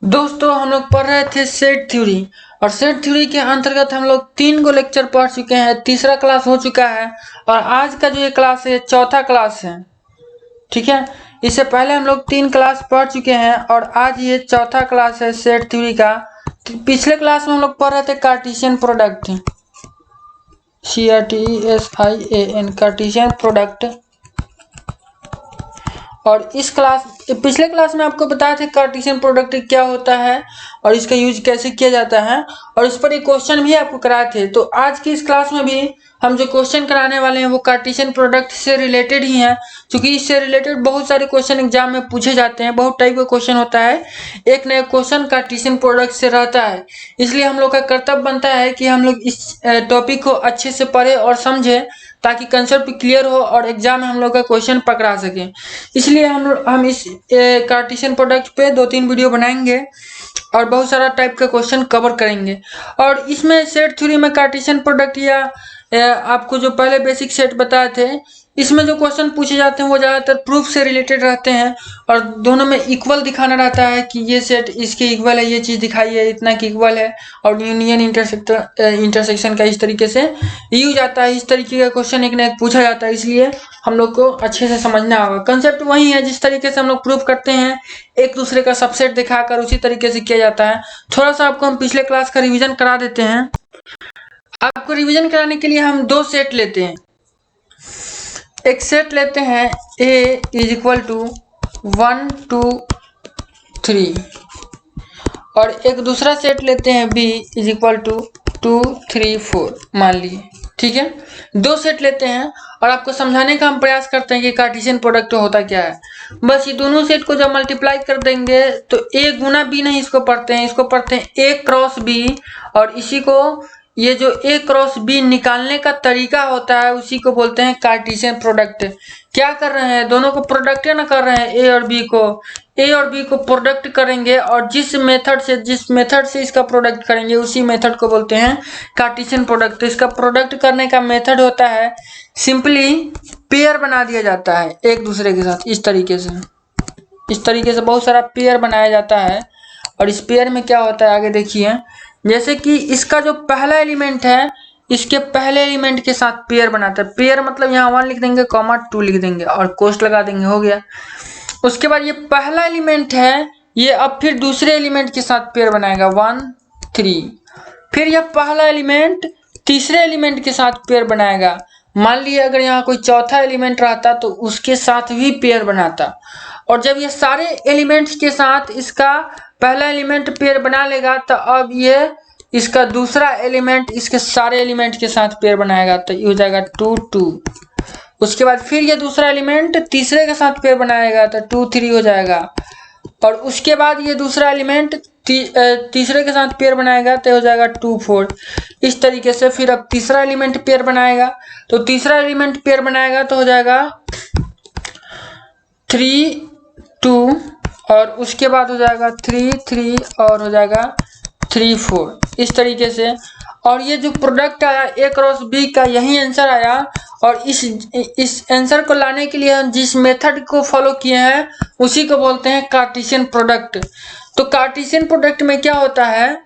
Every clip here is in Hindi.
दोस्तों हम लोग पढ़ रहे थे सेट थ्योरी और सेट थ्योरी के अंतर्गत हम लोग 3 गो लेक्चर पढ़ चुके हैं। तीसरा क्लास हो चुका है और आज का जो ये क्लास है चौथा क्लास है। ठीक है, इससे पहले हम लोग 3 क्लास पढ़ चुके हैं और आज ये चौथा क्लास है सेट थ्योरी का। पिछले क्लास में हम लोग पढ़ रहे थे Cartesian product, CRTESIAN Cartesian product. और पिछले क्लास में आपको बताया था कार्टेशियन प्रोडक्ट क्या होता है और इसका यूज कैसे किया जाता है और इस पर एक क्वेश्चन भी आपको कराए थे। तो आज की इस क्लास में भी हम जो क्वेश्चन कराने वाले हैं वो कार्टेशियन प्रोडक्ट से रिलेटेड ही हैं, क्योंकि इससे रिलेटेड बहुत सारे क्वेश्चन एग्जाम में पूछे जाते हैं। बहुत टाइप का क्वेश्चन होता है, एक नया क्वेश्चन कार्टेशियन प्रोडक्ट से रहता है। इसलिए हम लोग का कर्तव्य बनता है कि हम लोग इस टॉपिक को अच्छे से पढ़े और समझे ताकि कंसेप्ट क्लियर हो और एग्जाम में हम लोग का क्वेश्चन पकड़ा सके। इसलिए हम इस कार्टेशियन प्रोडक्ट पे 2-3 वीडियो बनाएंगे और बहुत सारा टाइप का क्वेश्चन कवर करेंगे। और इसमें सेट थ्योरी में कार्टेशियन प्रोडक्ट या आपको जो पहले बेसिक सेट बताए थे, इसमें जो क्वेश्चन पूछे जाते हैं वो ज़्यादातर प्रूफ से रिलेटेड रहते हैं और दोनों में इक्वल दिखाना रहता है कि ये सेट इसके इक्वल है, ये चीज़ दिखाई है इतना की इक्वल है और यूनियन इंटरसेक्शन का इस तरीके से यूज आता है। इस तरीके का क्वेश्चन एक ना एक पूछा जाता है, इसलिए हम लोग को अच्छे से समझना होगा। कंसेप्ट वही है, जिस तरीके से हम लोग प्रूफ करते हैं एक दूसरे का सबसेट दिखाकर उसी तरीके से किया जाता है। थोड़ा सा आपको हम पिछले क्लास का रिविजन करा देते हैं। आपको रिवीजन कराने के लिए हम 2 सेट लेते हैं। एक सेट लेते हैं A = 1 2 3 और एक दूसरा सेट लेते हैं B = 2 3 4 मान लिए। ठीक है, 2 सेट लेते हैं और आपको समझाने का हम प्रयास करते हैं कि कार्टेशियन प्रोडक्ट होता क्या है। बस ये दोनों सेट को जब मल्टीप्लाई कर देंगे तो A गुना B नहीं इसको पढ़ते हैं, इसको पढ़ते हैं A क्रॉस B। और इसी को ये जो A क्रॉस B निकालने का तरीका होता है उसी को बोलते हैं कार्टेशियन प्रोडक्ट। क्या कर रहे हैं, दोनों को प्रोडक्ट ना कर रहे हैं, A और B को प्रोडक्ट करेंगे और जिस मेथड से इसका प्रोडक्ट करेंगे उसी मेथड को बोलते हैं कार्टेशियन प्रोडक्ट। तो इसका प्रोडक्ट करने का मेथड होता है सिंपली पेयर बना दिया जाता है एक दूसरे के साथ। इस तरीके से बहुत सारा पेयर बनाया जाता है और इस पेयर में क्या होता है आगे देखिए। जैसे कि इसका जो पहला एलिमेंट है इसके पहले एलिमेंट के साथ पेयर बनाता है। पेयर मतलब यहाँ 1 लिख देंगे, 2 लिख देंगे और कोष्ठ लगा देंगे, हो गया। उसके बाद ये पहला एलिमेंट है, ये अब फिर दूसरे एलिमेंट के साथ पेयर बनाएगा 1 3। फिर यह पहला एलिमेंट तीसरे एलिमेंट के साथ पेयर बनाएगा। मान लिया अगर यहाँ कोई चौथा एलिमेंट रहता तो उसके साथ भी पेयर बनाता। और जब ये सारे एलिमेंट्स के साथ इसका पहला एलिमेंट पेयर बना लेगा तो अब ये इसका दूसरा एलिमेंट इसके सारे एलिमेंट के साथ पेयर बनाएगा, तो ये हो जाएगा 2 2। उसके बाद फिर ये दूसरा एलिमेंट तीसरे के साथ पेयर बनाएगा तो 2 3 हो जाएगा। और उसके बाद ये दूसरा एलिमेंट तीसरे के साथ पेयर बनाएगा तो हो जाएगा 2 4। इस तरीके से फिर अब तीसरा एलिमेंट पेयर बनाएगा तो तीसरा एलिमेंट पेयर बनाएगा तो हो जाएगा 3 2 और उसके बाद हो जाएगा 3 3 और हो जाएगा 3 4 इस तरीके से। और ये जो प्रोडक्ट आया A क्रॉस B का यही आंसर आया। और इस आंसर को लाने के लिए हम जिस मेथड को फॉलो किए हैं उसी को बोलते हैं कार्टेशियन प्रोडक्ट। तो कार्टेशियन प्रोडक्ट में क्या होता है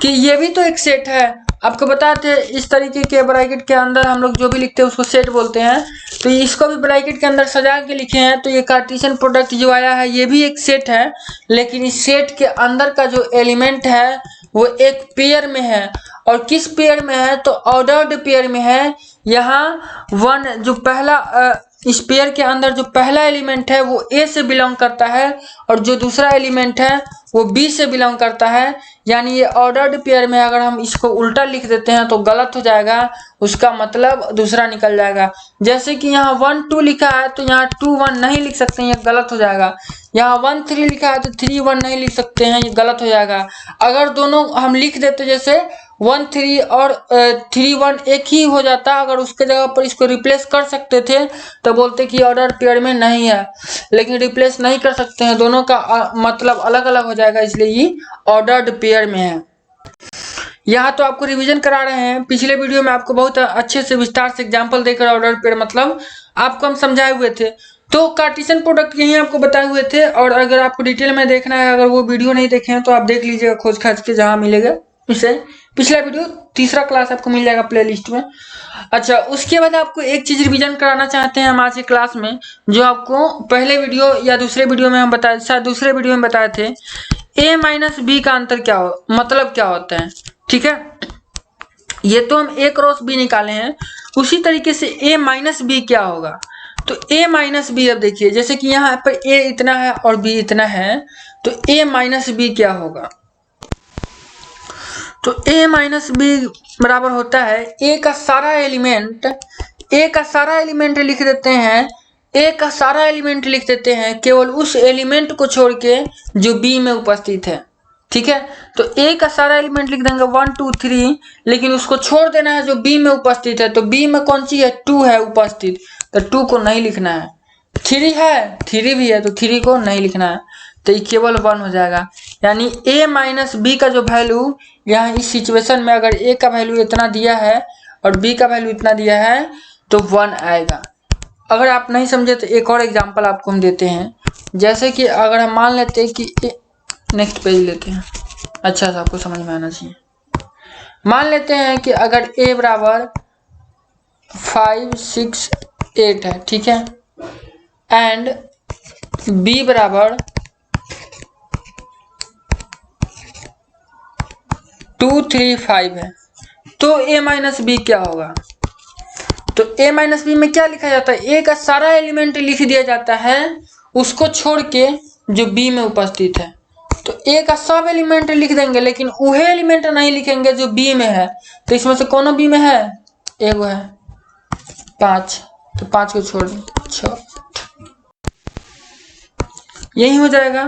कि ये भी तो एक सेट है। आपको बताते हैं इस तरीके के ब्रैकेट के अंदर हम लोग जो भी लिखते हैं उसको सेट बोलते हैं। तो इसको भी ब्रैकेट के अंदर सजा के लिखे हैं। तो ये कार्टेशियन प्रोडक्ट जो आया है ये भी एक सेट है, लेकिन इस सेट के अंदर का जो एलिमेंट है वो एक पेयर में है। और किस पेयर में है तो ऑर्डर्ड पेयर में है। यहाँ 1 जो पहला इस पेयर के अंदर जो पहला एलिमेंट है वो A से बिलोंग करता है और जो दूसरा एलिमेंट है वो B से बिलोंग करता है। यानी ये ऑर्डर्ड पेयर में अगर हम इसको उल्टा लिख देते हैं तो गलत हो जाएगा, उसका मतलब दूसरा निकल जाएगा। जैसे कि यहाँ 1 2 लिखा है तो यहाँ 2 1 नहीं लिख सकते हैं, ये गलत हो जाएगा। यहाँ 1 3 लिखा है तो 3 1 नहीं लिख सकते हैं, ये गलत हो जाएगा। अगर दोनों हम लिख देते जैसे 1 3 और 3 1 एक ही हो जाता, अगर उसके जगह पर इसको रिप्लेस कर सकते थे तो बोलते कि ऑर्डर पेयर में नहीं है, लेकिन रिप्लेस नहीं कर सकते हैं, दोनों का मतलब अलग अलग हो जाएगा, इसलिए ये ऑर्डर्ड पेयर में है। यहाँ तो आपको रिवीजन करा रहे हैं। पिछले वीडियो में आपको बहुत अच्छे से विस्तार से एग्जांपल देकर ऑर्डर पेयर मतलब आपको हम समझाए हुए थे। तो कार्टेशियन प्रोडक्ट यही आपको बताए हुए थे, और अगर आपको डिटेल में देखना है, अगर वो वीडियो नहीं देखे हैं तो आप देख लीजिएगा खोज खाज के, जहाँ मिलेगा इसे पिछला वीडियो, तीसरा क्लास आपको मिल जाएगा प्लेलिस्ट में। अच्छा, उसके बाद आपको एक चीज रिवीजन कराना चाहते हैं हम आज की क्लास में, जो आपको पहले वीडियो या दूसरे वीडियो में हम बताए, शायद दूसरे वीडियो में बताए थे, a माइनस बी का अंतर क्या हो, मतलब क्या होता है। ठीक है, ये तो हम a क्रॉस b निकाले हैं, उसी तरीके से a माइनस बी क्या होगा। तो a माइनस बी, अब देखिए जैसे कि यहाँ पर a इतना है और b इतना है, तो a माइनस बी क्या होगा। तो a माइनस बी बराबर होता है a का सारा एलिमेंट, लिख देते हैं, a का सारा एलिमेंट लिख देते हैं केवल उस एलिमेंट को छोड़ के जो b में उपस्थित है। ठीक है, तो a का सारा एलिमेंट लिख देंगे 1 2 3, लेकिन उसको छोड़ देना है जो b में उपस्थित है। तो b में कौन सी है, 2 है उपस्थित, तो 2 को नहीं लिखना है। 3 है, 3 भी है, तो 3 को नहीं लिखना है, तो ये केवल 1 हो जाएगा। यानी a माइनस बी का जो वैल्यू यहाँ इस सिचुएशन में, अगर a का वैल्यू इतना दिया है और b का वैल्यू इतना दिया है, तो 1 आएगा। अगर आप नहीं समझे तो एक और एग्जांपल आपको हम देते हैं, जैसे कि अगर हम मान लेते हैं कि नेक्स्ट पेज लेते हैं, अच्छा सा आपको समझ में आना चाहिए। मान लेते हैं कि अगर a बराबर 5 6 8 है, ठीक है, एंड b बराबर 2 3 5 है, तो a माइनस बी क्या होगा। तो a माइनस बी में क्या लिखा जाता है, a का सारा एलिमेंट लिख दिया जाता है उसको छोड़ के जो b में उपस्थित है। तो a का सब एलिमेंट लिख देंगे, लेकिन वह एलिमेंट नहीं लिखेंगे जो b में है। तो इसमें से कौन b में है, एगो है 5, तो 5 को छोड़ दें 6, यही हो जाएगा।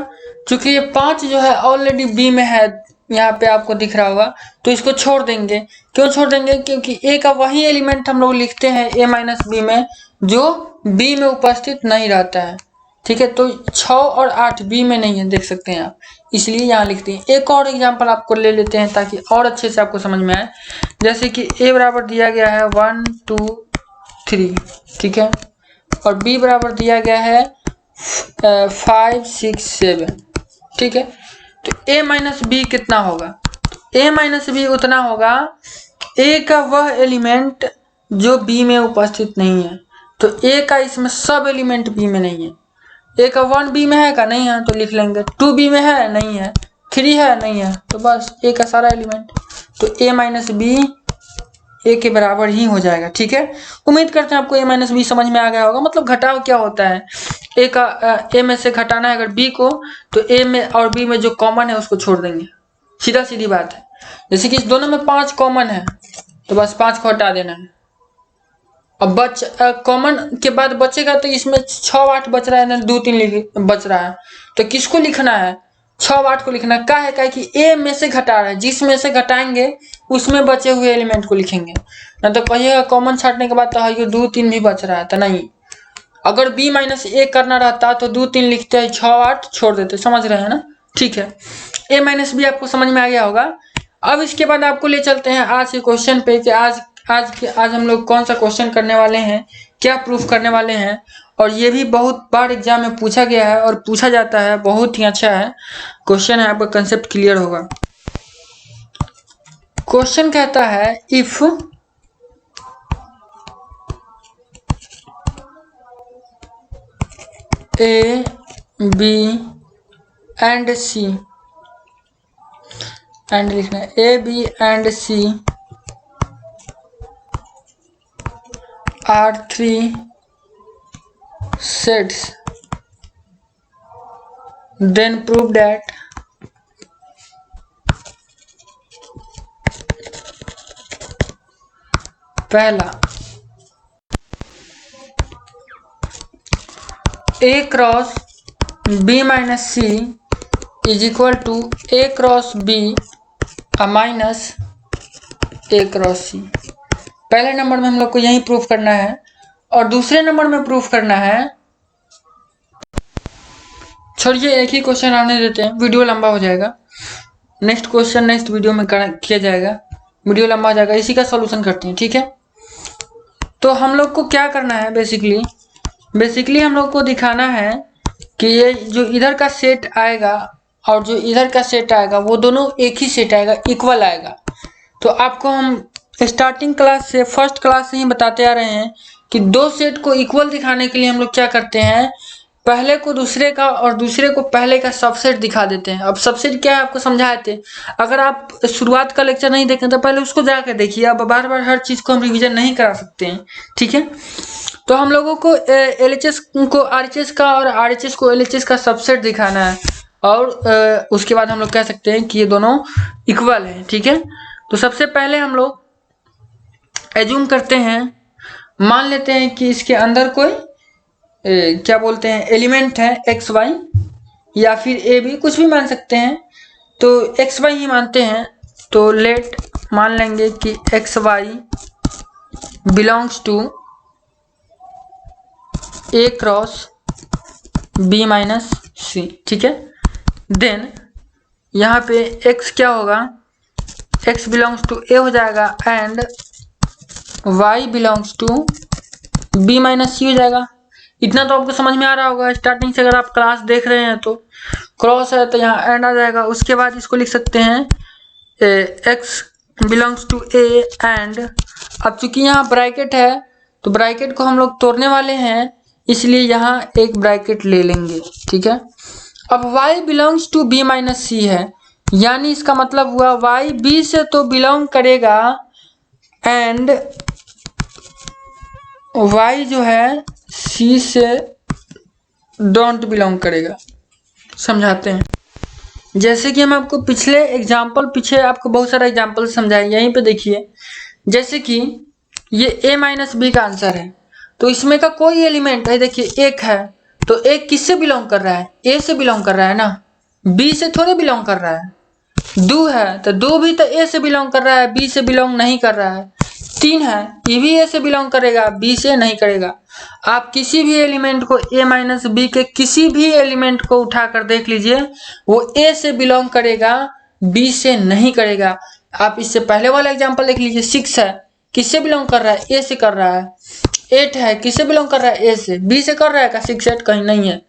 क्योंकि ये 5 जो है ऑलरेडी b में है, यहाँ पे आपको दिख रहा होगा, तो इसको छोड़ देंगे। क्यों छोड़ देंगे, क्योंकि a का वही एलिमेंट हम लोग लिखते हैं a माइनस बी में जो b में उपस्थित नहीं रहता है। ठीक है, तो 6 और 8 b में नहीं है, देख सकते हैं आप, इसलिए यहाँ लिखते हैं। एक और एग्जांपल आपको ले लेते हैं ताकि और अच्छे से आपको समझ में आए। जैसे कि a बराबर दिया गया है 1 2 3, ठीक है, और b बराबर दिया गया है 5 6 7, ठीक है। तो a माइनस बी कितना होगा, a माइनस बी उतना होगा a का वह एलिमेंट जो b में उपस्थित नहीं है। तो a का इसमें सब एलिमेंट b में नहीं है। a का 1 b में है का, नहीं है, तो लिख लेंगे। 2 b में है, नहीं है। 3 है, नहीं है, तो बस a का सारा एलिमेंट। तो a माइनस बी a के बराबर ही हो जाएगा। ठीक है, उम्मीद करते हैं आपको a माइनस बी समझ में आ गया होगा। मतलब घटाव क्या होता है, a में से घटाना है अगर b को, तो a में और b में जो कॉमन है उसको छोड़ देंगे, सीधा सीधी बात है। जैसे कि इस दोनों में 5 कॉमन है, तो बस 5 को हटा देना है। अब कॉमन के बाद बचेगा, तो इसमें 6 8 बच रहा है ना, 2 3 बच रहा है, तो किसको लिखना है, 6 8 को लिखना है। क्या है कि a में से घटा रहा है, जिस में से घटाएंगे उसमें बचे हुए एलिमेंट को लिखेंगे। ना तो कहिएगा कॉमन छाटने के बाद तो ये 2 3 भी बच रहा है, तो नहीं। अगर b माइनस a करना रहता तो 2 3 लिखते हैं, 6 8 छोड़ देते, समझ रहे हैं ना। ठीक है, a माइनस बी आपको समझ में आ गया होगा। अब इसके बाद आपको ले चलते हैं आज के क्वेश्चन पे कि आज हम लोग कौन सा क्वेश्चन करने वाले हैं, क्या प्रूफ करने वाले हैं। और ये भी बहुत बार एग्जाम में पूछा गया है और पूछा जाता है, बहुत ही अच्छा है क्वेश्चन है, आपका कंसेप्ट क्लियर होगा। क्वेश्चन कहता है if A B and C, and लिखना है A B and C are 3 sets, then prove that पहला A cross B minus C is equal to A cross B minus A cross C। पहले नंबर में हम लोग को यही प्रूफ करना है, और दूसरे नंबर में प्रूफ करना है, छोड़िए एक ही क्वेश्चन आने देते हैं, वीडियो लंबा हो जाएगा। नेक्स्ट क्वेश्चन नेक्स्ट वीडियो में किया जाएगा, वीडियो लंबा हो जाएगा। इसी का सॉल्यूशन करते हैं, ठीक है। तो हम लोग को क्या करना है, बेसिकली बेसिकली हम लोग को दिखाना है कि ये जो इधर का सेट आएगा और जो इधर का सेट आएगा वो दोनों एक ही सेट आएगा, इक्वल आएगा। तो आपको हम स्टार्टिंग क्लास से, फर्स्ट क्लास से ही बताते आ रहे हैं कि दो सेट को इक्वल दिखाने के लिए हम लोग क्या करते हैं, पहले को दूसरे का और दूसरे को पहले का सबसेट दिखा देते हैं। अब सबसेट क्या है आपको समझाए थे, अगर आप शुरुआत का लेक्चर नहीं देखें तो पहले उसको जाकर देखिए। अब बार बार हर चीज़ को हम रिवीजन नहीं करा सकते हैं, ठीक है। तो हम लोगों को LHS को RHS का और RHS को LHS का सबसेट दिखाना है, और उसके बाद हम लोग कह सकते हैं कि ये दोनों इक्वल हैं, ठीक है। तो सबसे पहले हम लोग एज्यूम करते हैं, मान लेते हैं कि इसके अंदर कोई क्या बोलते हैं एलिमेंट है XY या फिर AB, कुछ भी मान सकते हैं। तो XY ही मानते हैं, तो लेट मान लेंगे कि XY belongs to A cross B minus C, ठीक है। देन यहाँ पे X क्या होगा, X बिलोंग्स टू A हो जाएगा and Y belongs to B minus C हो जाएगा। इतना तो आपको समझ में आ रहा होगा स्टार्टिंग से, अगर आप क्लास देख रहे हैं तो। क्रॉस है तो यहाँ एंड आ जाएगा। उसके बाद इसको लिख सकते हैं X belongs to A and, अब चूंकि यहाँ ब्रैकेट है तो ब्रैकेट को हम लोग तोड़ने वाले हैं, इसलिए यहाँ एक ब्रैकेट ले लेंगे, ठीक है। अब Y belongs to B minus C है, यानी इसका मतलब हुआ Y B से तो बिलोंग करेगा एंड Y जो है C से डोंट बिलोंग करेगा। समझाते हैं, जैसे कि हम आपको पिछले एग्जाम्पल, पीछे आपको बहुत सारा एग्जाम्पल समझाए, यहीं पे देखिए। जैसे कि ये A माइनस B का आंसर है, तो इसमें का कोई एलिमेंट है, देखिए एक है, तो एक किससे बिलोंग कर रहा है, A से बिलोंग कर रहा है ना, B से थोड़े बिलोंग कर रहा है। 2 है तो 2 भी तो A से बिलोंग कर रहा है, B से बिलोंग नहीं कर रहा है। 3 है, ये भी A से बिलोंग करेगा, B से नहीं करेगा। आप किसी भी एलिमेंट को A माइनस B के किसी भी एलिमेंट को उठाकर देख लीजिए, वो A से बिलोंग करेगा, B से नहीं करेगा। आप इससे पहले वाला एग्जांपल देख लीजिए। 6 है, किससे बिलोंग कर रहा है, A से कर रहा है। 8 है, किससे बिलोंग कर रहा है, A से। B से कर रहा है क्या 6 8, कहीं नहीं है।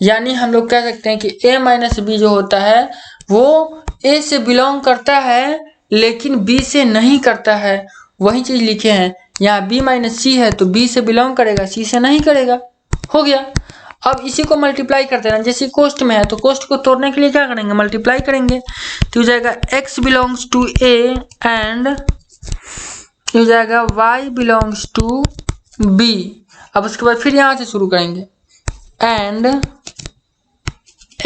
यानी हम लोग कह सकते हैं कि A माइनस B जो होता है वो A से बिलोंग करता है लेकिन B से नहीं करता है। वही चीज लिखे हैं यहाँ, B माइनस C है तो B से बिलोंग करेगा, C से नहीं करेगा। हो गया। अब इसी को मल्टीप्लाई करते हैं, जैसे कोष्ट में है तो कोष्ट को तोड़ने के लिए क्या करेंगे, मल्टीप्लाई करेंगे। तो हो जाएगा X belongs to A and हो जाएगा Y बिलोंग्स टू B। अब उसके बाद फिर यहाँ से शुरू करेंगे and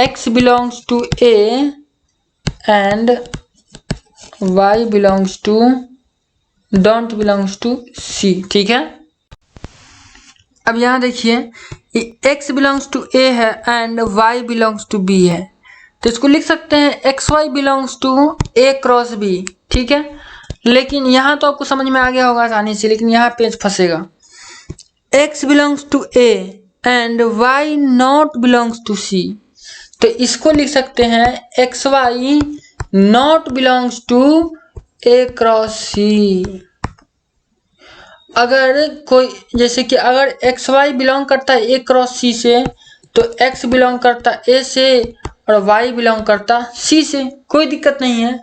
X belongs to A and Y belongs to don't belongs to C, ठीक है। अब यहाँ देखिए X बिलोंग्स टू A है and Y belongs to B है, तो इसको लिख सकते हैं XY belongs to A cross B, ठीक है। लेकिन यहाँ तो आपको समझ में आ गया होगा आसानी से, लेकिन यहाँ पेज फंसेगा। X belongs to A and Y not belongs to C, तो इसको लिख सकते हैं XY not belongs to A cross C। अगर कोई, जैसे कि अगर XY बिलोंग करता है A क्रॉस C से, तो X बिलोंग करता A से और Y बिलोंग करता C से, कोई दिक्कत नहीं है।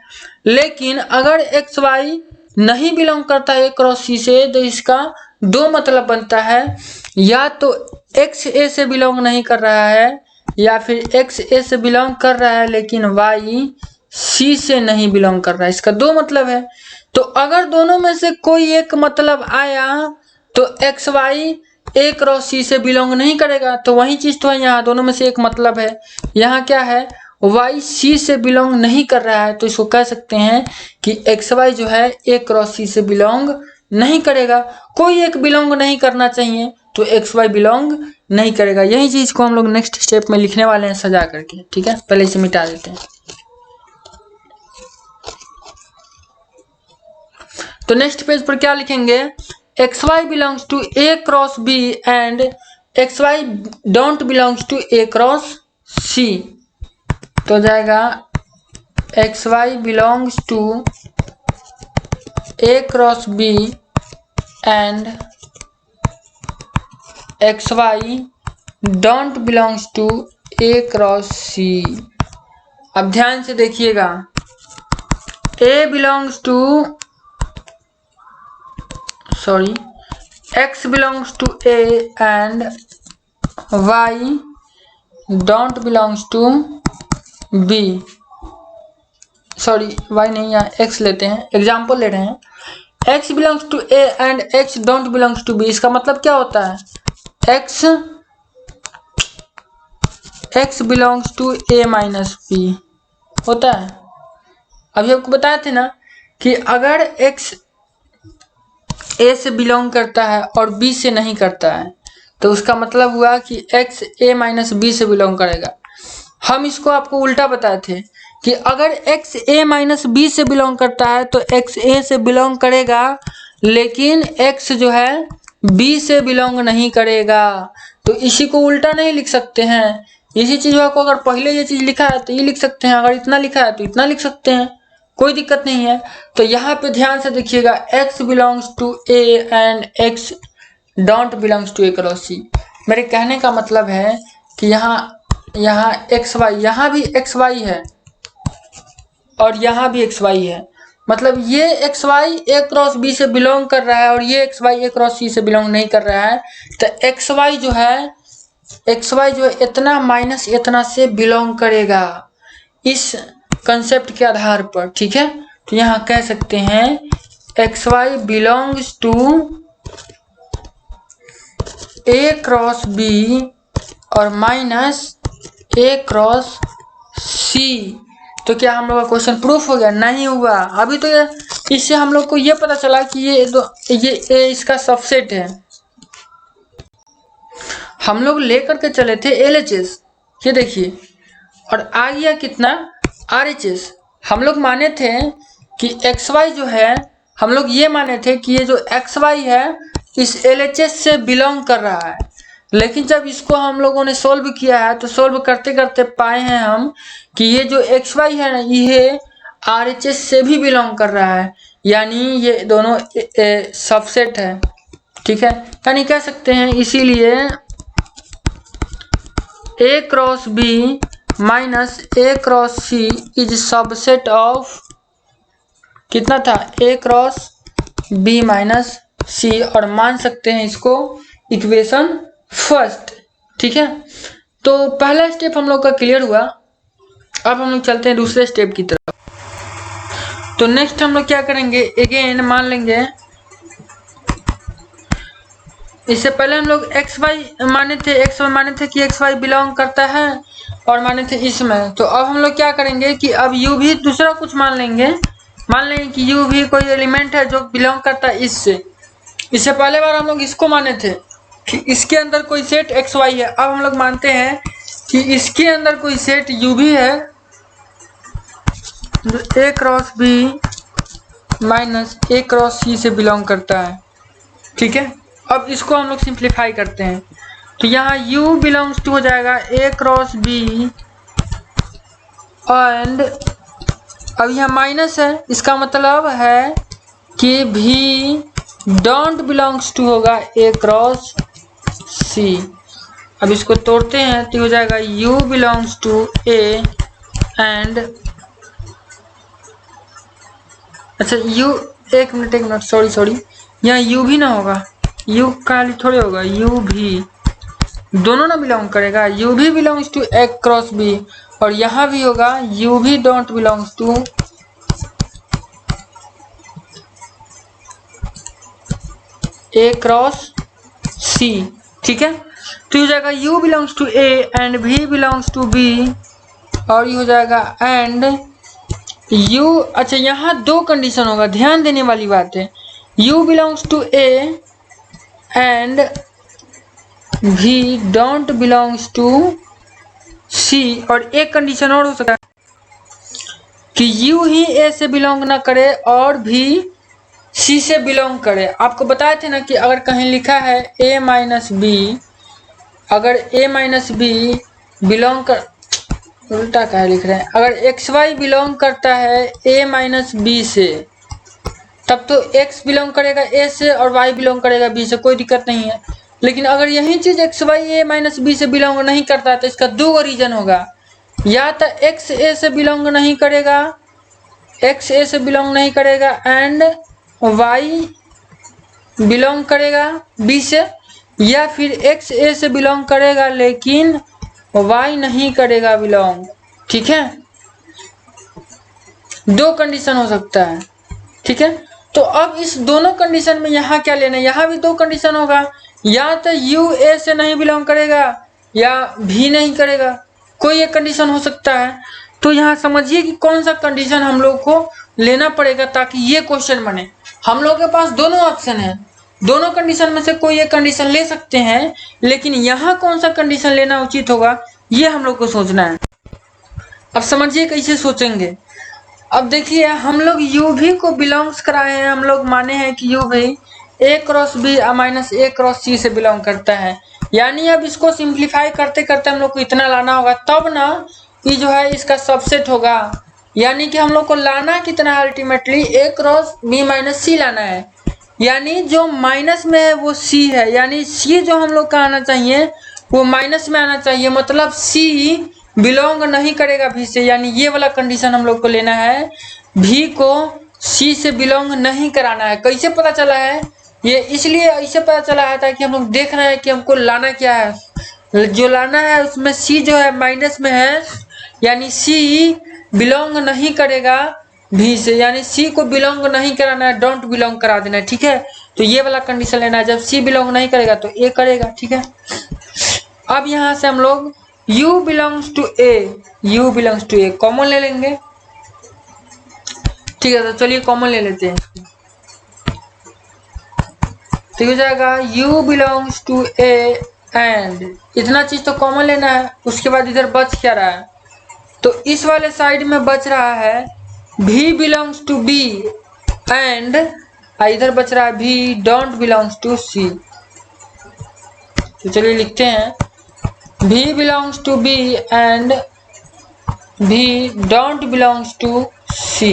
लेकिन अगर XY नहीं बिलोंग करता A क्रॉस C से, तो इसका दो मतलब बनता है, या तो X A से बिलोंग नहीं कर रहा है या फिर X A से बिलोंग कर रहा है लेकिन Y C से नहीं बिलोंग कर रहा है। इसका दो मतलब है। तो अगर दोनों में से कोई एक मतलब आया तो XY A क्रॉस C से बिलोंग नहीं करेगा, तो वही चीज तो है यहाँ, दोनों में से एक मतलब है। यहाँ क्या है, Y C से बिलोंग नहीं कर रहा है, तो इसको कह सकते हैं कि XY जो है A क्रॉस C से बिलोंग नहीं करेगा। कोई एक बिलोंग नहीं करना चाहिए, तो XY बिलोंग नहीं करेगा। यही चीज को हम लोग नेक्स्ट स्टेप में लिखने वाले हैं सजा करके, ठीक है। पहले इसे मिटा देते हैं। तो नेक्स्ट पेज पर क्या लिखेंगे, XY belongs to A cross B and XY don't belongs to A cross C। तो जाएगा XY belongs to A cross B and X Y don't belongs to A cross C. अब ध्यान से देखिएगा, A belongs to x belongs to A and y don't belongs to B। y नहीं, यहाँ x लेते हैं, एग्जाम्पल ले रहे हैं। x belongs to A and x don't belongs to B। इसका मतलब क्या होता है? x belongs to A minus B होता है। अभी आपको बताए थे ना कि अगर x A से बिलोंग करता है और B से नहीं करता है तो उसका मतलब हुआ कि x A माइनस B से बिलोंग करेगा। हम इसको आपको उल्टा बताए थे कि अगर x A माइनस B से बिलोंग करता है तो x A से बिलोंग करेगा, लेकिन x जो है B से बिलोंग नहीं करेगा। तो इसी को उल्टा नहीं लिख सकते हैं। इसी चीज को अगर पहले ये चीज लिखा है तो ये लिख सकते हैं, अगर इतना लिखा है तो इतना लिख सकते हैं, कोई दिक्कत नहीं है। तो यहाँ पे ध्यान से देखिएगा, x belongs to A and x don't belongs to A cross C. मेरे कहने का मतलब है कि यहाँ एक्स वाई, यहाँ भी एक्स वाई है और यहाँ भी एक्स वाई है, मतलब ये एक्स वाई ए क्रॉस बी से बिलोंग कर रहा है और ये एक्स वाई ए क्रॉस सी से बिलोंग नहीं कर रहा है। तो एक्स वाई जो है इतना माइनस इतना से बिलोंग करेगा इस कंसेप्ट के आधार पर, ठीक है। तो यहाँ कह सकते हैं X Y belongs to A cross B और माइनस ए क्रॉस सी। तो क्या हम लोग का क्वेश्चन प्रूफ हो गया? नहीं हुआ। अभी तो इससे हम लोग को ये पता चला कि ये ए इसका सबसेट है। हम लोग लेकर के चले थे LHS, ये देखिए, और आ गया कितना RHS। हम लोग माने थे कि XY जो है, हम लोग ये माने थे कि ये जो XY है इस LHS से बिलोंग कर रहा है, लेकिन जब इसको हम लोगों ने सोल्व किया है तो सोल्व करते करते पाए हैं हम कि ये जो XY है ना, ये RHS से भी बिलोंग कर रहा है, यानी ये दोनों सबसेट है, ठीक है। यानी कह सकते हैं इसीलिए A cross B minus A cross C is subset of कितना था, A cross B minus C, और मान सकते हैं इसको इक्वेशन फर्स्ट, ठीक है। तो पहला स्टेप हम लोग का क्लियर हुआ। अब हम लोग चलते हैं दूसरे स्टेप की तरफ। तो नेक्स्ट हम लोग क्या करेंगे, अगेन मान लेंगे, इससे पहले हम लोग एक्स वाई माने थे कि एक्स वाई बिलोंग करता है और माने थे इसमें। तो अब हम लोग क्या करेंगे कि अब यू भी दूसरा कुछ मान लेंगे कि यू भी कोई एलिमेंट है जो बिलोंग करता है इससे। इससे पहले बार हम लोग इसको माने थे कि इसके अंदर कोई सेट एक्स वाई है। अब हम लोग मानते हैं कि इसके अंदर कोई सेट यू भी है जो ए cross B minus A cross सी से बिलोंग करता है, ठीक है। अब इसको हम लोग सिंप्लीफाई करते हैं तो यहाँ u बिलोंग्स टू हो जाएगा a क्रॉस b एंड अब यहाँ माइनस है, इसका मतलब है कि v डोंट बिलोंग्स टू होगा a क्रॉस c। अब इसको तोड़ते हैं तो हो जाएगा u belongs to a and अच्छा u एक मिनट सॉरी यहाँ u भी ना होगा, u खाली थोड़े होगा, u भी दोनों ना बिलोंग करेगा, u भी belongs to A cross B और यहाँ भी होगा u भी don't belongs to A cross C, ठीक है। तो हो जाएगा u belongs to a and v belongs to b और ये हो जाएगा एंड u। अच्छा यहाँ दो कंडीशन होगा, ध्यान देने वाली बात है, u belongs to a and v don't belongs to c, और एक कंडीशन और हो सकता है कि u ही a से बिलोंग ना करे और भी c से बिलोंग करे। आपको बताए थे ना कि अगर कहीं लिखा है a माइनस बी, अगर a माइनस बी बिलोंग कर, उल्टा क्या लिख रहे हैं, अगर xy बिलोंग करता है a माइनस बी से तब तो x बिलोंग करेगा a से और y बिलोंग करेगा b से, कोई दिक्कत नहीं है। लेकिन अगर यही चीज एक्स वाई ए माइनस बी से बिलोंग नहीं करता है तो इसका दो रीजन होगा, या तो एक्स ए से बिलोंग नहीं करेगा, एक्स ए से बिलोंग नहीं करेगा एंड वाई बिलोंग करेगा बी से, या फिर एक्स ए से बिलोंग करेगा लेकिन वाई नहीं करेगा बिलोंग। ठीक है, दो कंडीशन हो सकता है। ठीक है, तो अब इस दोनों कंडीशन में यहाँ क्या लेना है, यहाँ भी दो कंडीशन होगा, या तो यू ए से नहीं बिलोंग करेगा या भी नहीं करेगा, कोई एक कंडीशन हो सकता है। तो यहाँ समझिए कि कौन सा कंडीशन हम लोग को लेना पड़ेगा ताकि ये क्वेश्चन बने। हम लोग के पास दोनों ऑप्शन है, दोनों कंडीशन में से कोई एक कंडीशन ले सकते हैं, लेकिन यहाँ कौन सा कंडीशन लेना उचित होगा ये हम लोग को सोचना है। अब समझिए कैसे सोचेंगे। अब देखिए हम लोग यू भी को बिलोंग्स कराए हैं, हम लोग माने हैं कि यू भी ए cross B minus A cross सी से बिलोंग करता है। यानी अब इसको सिंप्लीफाई करते करते हम लोग को इतना लाना होगा तब ना ये जो है इसका सबसेट होगा। यानी कि हम लोग को लाना कितना है, अल्टीमेटली ए क्रॉस बी माइनस सी लाना है। यानी जो माइनस में है वो सी है, यानी सी जो हम लोग का आना चाहिए वो माइनस में आना चाहिए, मतलब सी बिलोंग नहीं करेगा भी से। यानी ये वाला कंडीशन हम लोग को लेना है, भी को सी से बिलोंग नहीं कराना है। कैसे पता चला है ये, इसलिए ऐसे पता चला है ताकि हम लोग देख रहे हैं कि हमको लाना क्या है। जो लाना है उसमें सी जो है माइनस में है, यानी सी बिलोंग नहीं करेगा भी से, यानी सी को बिलोंग नहीं कराना है, डोंट बिलोंग करा देना है। ठीक है, तो ये वाला कंडीशन लेना है, जब सी बिलोंग नहीं करेगा तो ए करेगा। ठीक है, अब यहाँ से हम लोग u belongs to A, u belongs to A common ले लेंगे। ठीक है, तो चलिए कॉमन ले लेते हैं। तो हो जाएगा u belongs to A and इतना चीज तो कॉमन लेना है। उसके बाद इधर बच क्या रहा है, तो इस वाले साइड में बच रहा है v belongs to b and इधर बच रहा है v don't belongs to c। तो चलिए लिखते हैं v belongs to b and v don't belongs to c।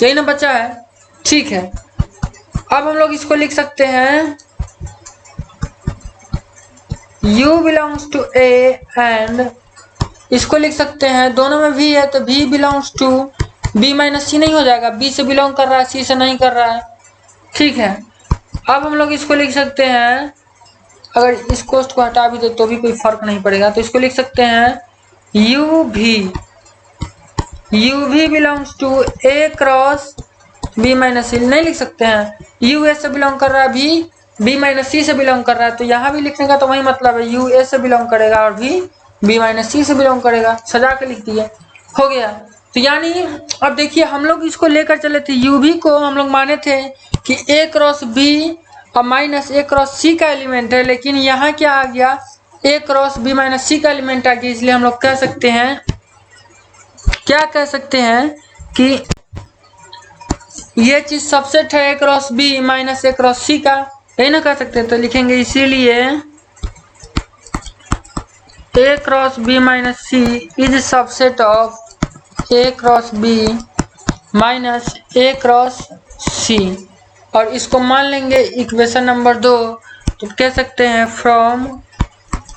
यही ना बचा है। ठीक है, अब हम लोग इसको लिख सकते हैं u belongs to a and इसको लिख सकते हैं, दोनों में v है तो v belongs to b minus C नहीं हो जाएगा, b से बिलोंग कर रहा है c से नहीं कर रहा है। ठीक है, अब हम लोग इसको लिख सकते हैं, अगर इस कोस्ट को हटा भी दे तो भी कोई फर्क नहीं पड़ेगा, तो इसको लिख सकते हैं u भी belongs to a cross b minus C. नहीं लिख सकते हैं, u a से बिलोंग कर रहा है, भी b माइनस सी से बिलोंग कर रहा है, तो यहाँ भी लिखने का तो वही मतलब है, u a से बिलोंग करेगा और भी b माइनस सी से बिलोंग करेगा। सजा के लिख दिए, हो गया। तो यानी अब देखिए हम लोग इसको लेकर चले थे, u भी को हम लोग माने थे कि a क्रॉस b और माइनस a क्रॉस c का एलिमेंट है, लेकिन यहाँ क्या आ गया, a cross b minus c का एलिमेंट आ गया। इसलिए हम लोग कह सकते हैं, क्या कह सकते हैं कि ये चीज सबसेट है a cross b minus a cross c का, यही ना कह सकते हैं। तो लिखेंगे इसीलिए a cross b minus c is subset of a cross b minus a cross c, और इसको मान लेंगे इक्वेशन नंबर 2। तो कह सकते हैं from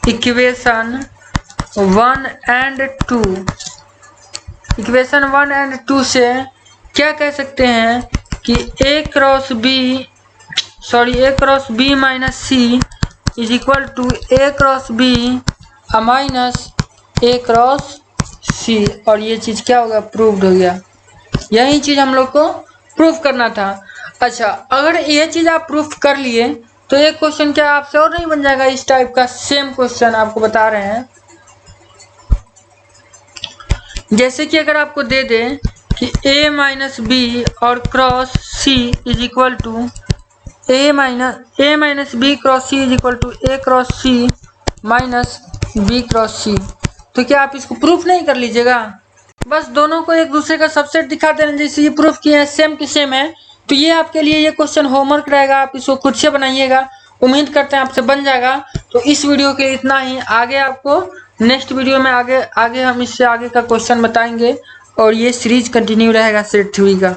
equation 1 and 2, equation 1 and 2 से क्या कह सकते हैं कि a cross b minus c is equal to a cross b minus a cross c, और ये चीज क्या होगा, प्रूव्ड हो गया। यही चीज हम लोग को प्रूफ करना था। अच्छा, अगर ये चीज आप प्रूफ कर लिए तो एक क्वेश्चन क्या आपसे और नहीं बन जाएगा, इस टाइप का सेम क्वेश्चन आपको बता रहे हैं। जैसे कि अगर आपको दे दें कि a माइनस बी और cross c is equal to a minus B cross c is equal to a cross c minus b cross c, तो क्या आप इसको प्रूफ नहीं कर लीजिएगा? बस दोनों को एक दूसरे का सबसेट दिखा देना, जैसे ये प्रूफ किए हैं सेम टू सेम है। तो ये आपके लिए ये क्वेश्चन होमवर्क रहेगा, आप इसको खुद से बनाइएगा। उम्मीद करते हैं आपसे बन जाएगा। तो इस वीडियो के इतना ही, आगे आपको नेक्स्ट वीडियो में आगे हम इससे आगे का क्वेश्चन बताएंगे, और ये सीरीज कंटिन्यू रहेगा सेट 3 का।